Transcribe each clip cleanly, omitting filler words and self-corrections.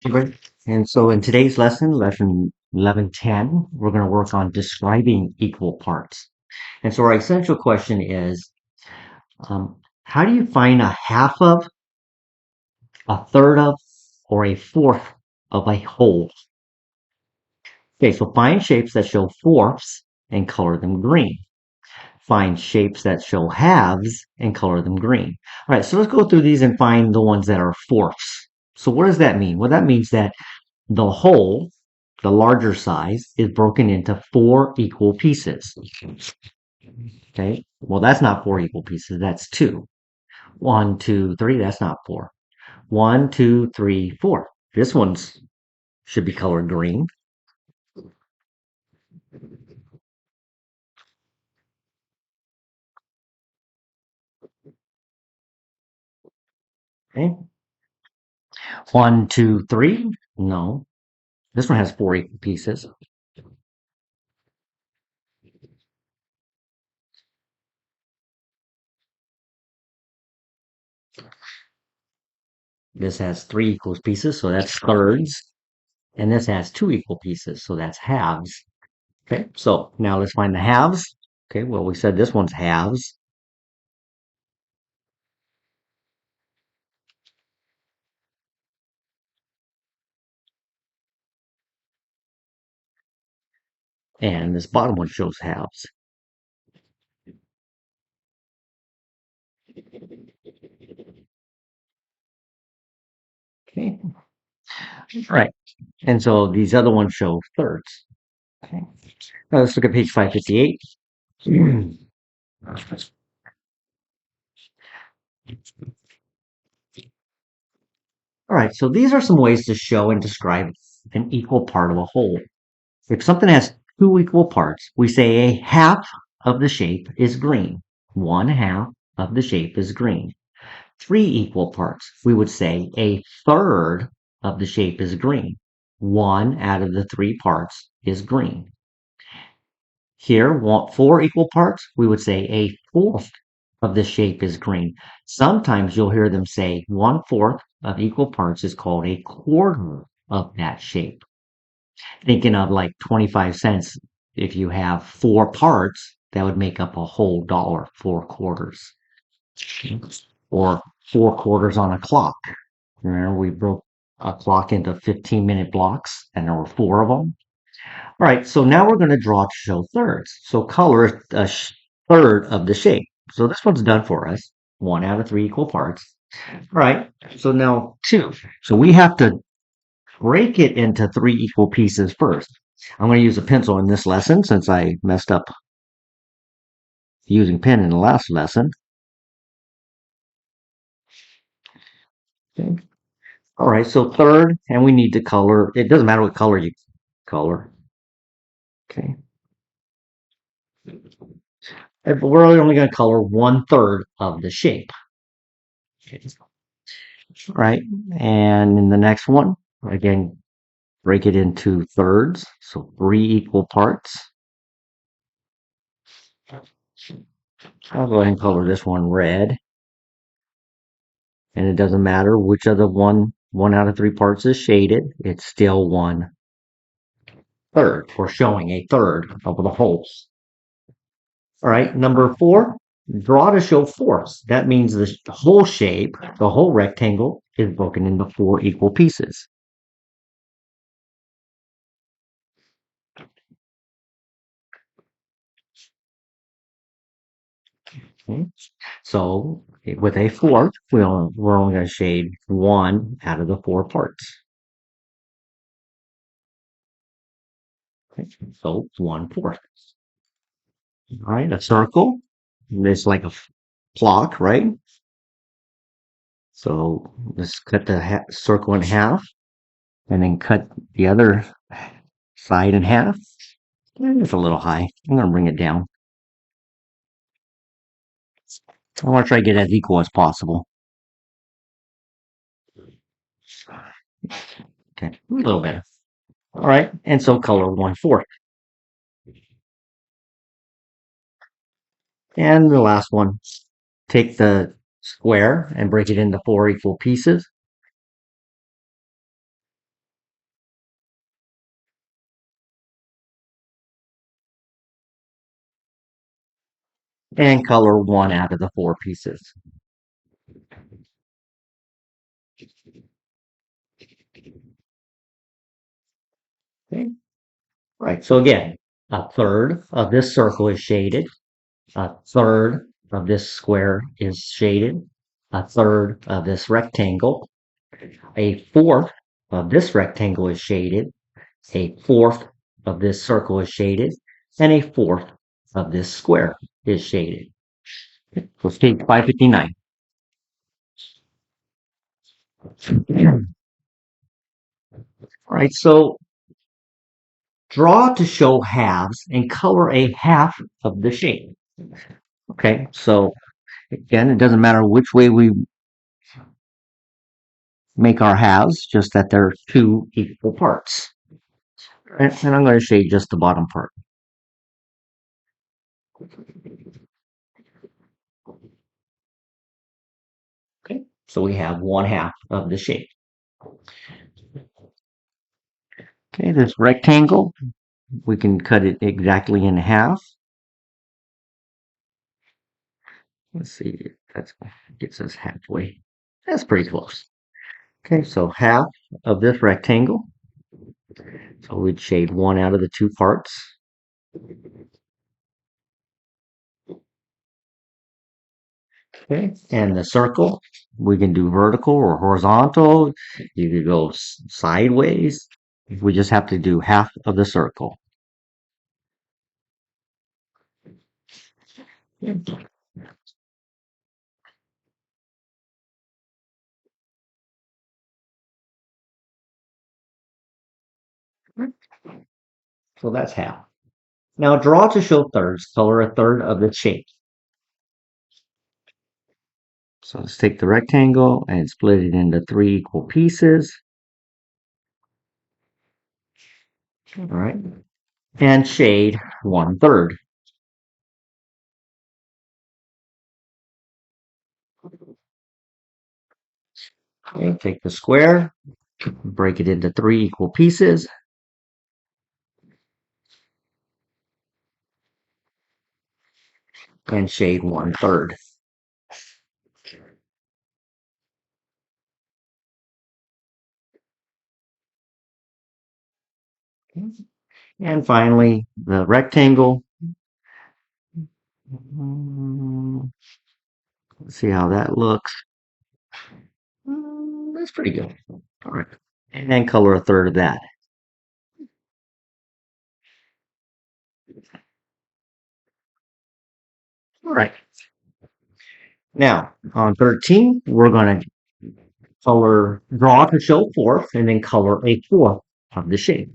Great. And so in today's lesson 1110, we're going to work on describing equal parts. And so our essential question is, how do you find a half of, a third of, or a fourth of a whole? Okay, so find shapes that show fourths and color them green. Find shapes that show halves and color them green. All right, so let's go through these and find the ones that are fourths. So what does that mean? Well, that means that the whole, the larger size, is broken into four equal pieces. Okay, well, that's not four equal pieces, that's two. One, two, three, that's not four. One, two, three, four. This one's should be colored green. Okay, one, two, three. No, this one has four equal pieces. This has three equal pieces, so that's thirds. And this has two equal pieces, so that's halves. Okay, so now let's find the halves. Okay, well, we said this one's halves. And this bottom one shows halves. Okay, right. And so these other ones show thirds. Okay, now let's look at page 558. All right, so these are some ways to show and describe an equal part of a whole. If something has two equal parts, we say a half of the shape is green. One half of the shape is green. Three equal parts, we would say a third of the shape is green. One out of the three parts is green. Here, four equal parts, we would say a fourth of the shape is green. Sometimes you'll hear them say 1/4 of equal parts is called a quarter of that shape. Thinking of like 25 cents, if you have four parts, that would make up a whole dollar, four quarters. Or four quarters on a clock. Remember, we broke a clock into 15-minute blocks, and there were four of them. All right, so now we're going to draw to show thirds. So color a third of the shape. So this one's done for us. One out of three equal parts. All right, so now two. So we have to break it into three equal pieces first. I'm going to use a pencil in this lesson since I messed up using pen in the last lesson. Okay. All right, so third, and we need to color. It doesn't matter what color you color. Okay. But we're only going to color 1/3 of the shape. Okay. Right. And in the next one, again, break it into thirds. So three equal parts. I'll go ahead and color this one red. And it doesn't matter which of the one out of three parts is shaded. It's still 1/3. We're showing a third of the whole. All right. Number four, draw to show fourths. That means the whole shape, the whole rectangle, is broken into four equal pieces. Okay. So with a fourth, we're only going to shade one out of the four parts. Okay. So 1/4. All right, a circle. It's like a clock, right? So let's cut the circle in half and then cut the other side in half. It's a little high. I'm going to bring it down. I want to try to get as equal as possible. Okay, a little better. All right, and so color 1/4. And the last one, take the square and break it into four equal pieces. and color one out of the four pieces. Okay. Right. So again, a third of this circle is shaded. A third of this square is shaded. A third of this rectangle. A fourth of this rectangle is shaded. A fourth of this circle is shaded. And a fourth of this square is shaded. Let's take 559. All right, so draw to show halves and color a half of the shape. Okay, so again, it doesn't matter which way we make our halves, just that they're two equal parts. And I'm going to shade just the bottom part. Okay, so we have one half of the shape. Okay, this rectangle, we can cut it exactly in half. Let's see, that gets us halfway. That's pretty close. Okay, so half of this rectangle. So we'd shade one out of the two parts. Okay, and the circle, we can do vertical or horizontal. You could go sideways. We just have to do half of the circle. So that's half. Now draw to show thirds. Color a third of the shape. So let's take the rectangle and split it into three equal pieces. All right. And shade 1/3. Okay, take the square, break it into three equal pieces. And shade 1/3. And finally, the rectangle. Let's see how that looks. That's pretty good. All right. And then color a third of that. All right. Now, on 13, we're going to draw to show fourth, and then color a fourth of the shape.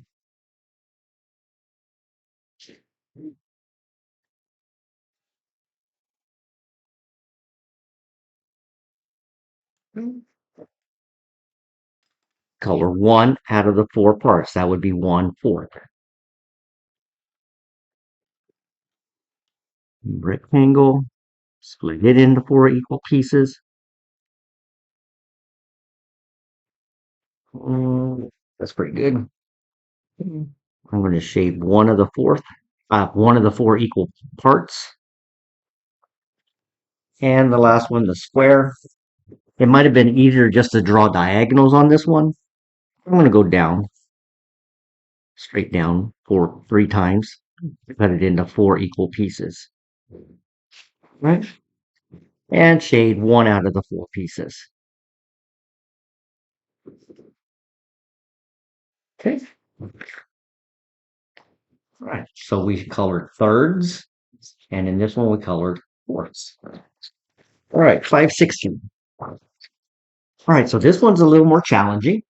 Color one out of the four parts. That would be 1/4. Rectangle, split it into four equal pieces. That's pretty good. I'm going to shade one of the four equal parts. And the last one, the square. It might have been easier just to draw diagonals on this one. I'm going to go down, straight down for 3 times. Cut it into four equal pieces. Right? And shade one out of the four pieces. Okay. All right. So we colored thirds, and in this one we colored fourths. All right, 516. All right, so this one's a little more challenging,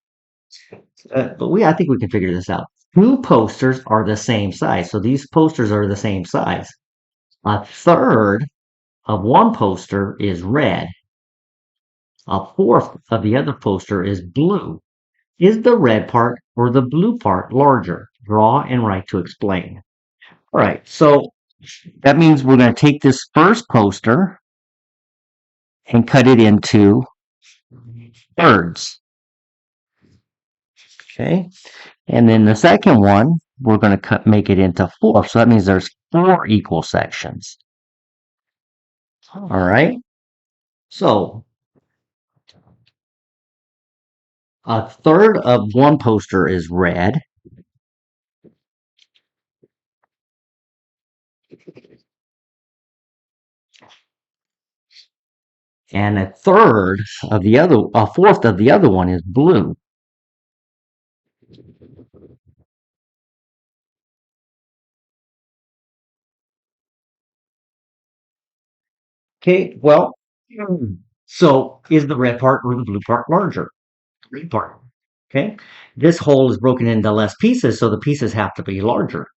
but I think we can figure this out. Two posters are the same size, so these posters are the same size. A third of one poster is red. A fourth of the other poster is blue. Is the red part or the blue part larger? Draw and write to explain. All right, so that means we're going to take this first poster and cut it into thirds. Okay, and then the second one, we're going to make it into fourths. So that means there's four equal sections. All right. So a third of one poster is red, and a fourth of the other one is blue. Okay, well, so is the red part or the blue part larger? Green part. Okay, this whole is broken into less pieces, so the pieces have to be larger.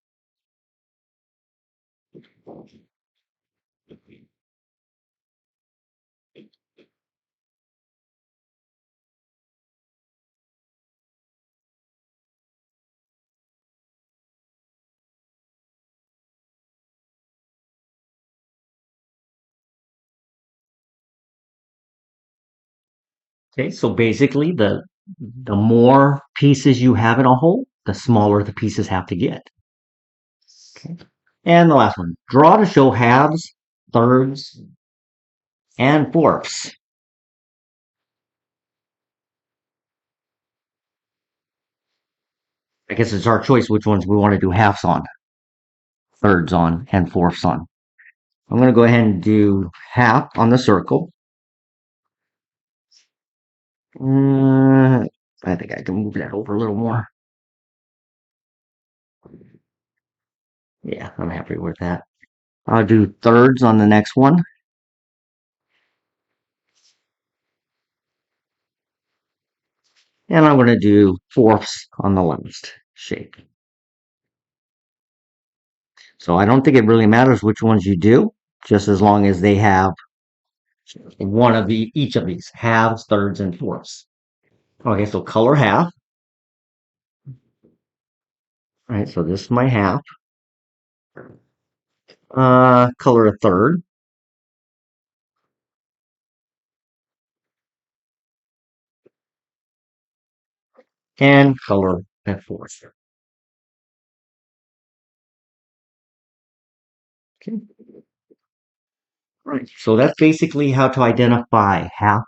Okay, so basically the more pieces you have in a whole, the smaller the pieces have to get. Okay. And the last one, draw to show halves, thirds, and fourths. I guess it's our choice which ones we want to do halves on, thirds on, and fourths on. I'm going to go ahead and do half on the circle. I think I can move that over a little more. Yeah, I'm happy with that. I'll do thirds on the next one. And I'm going to do fourths on the last shape. So I don't think it really matters which ones you do, just as long as they have one of each of these halves, thirds, and fourths. Okay, so color half. All right, so this is my half. Color a third. And color a fourth. Okay. Right. So that's basically how to identify half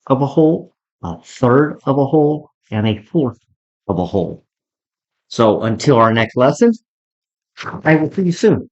of a whole, a third of a whole, and a fourth of a whole. So until our next lesson, I will see you soon.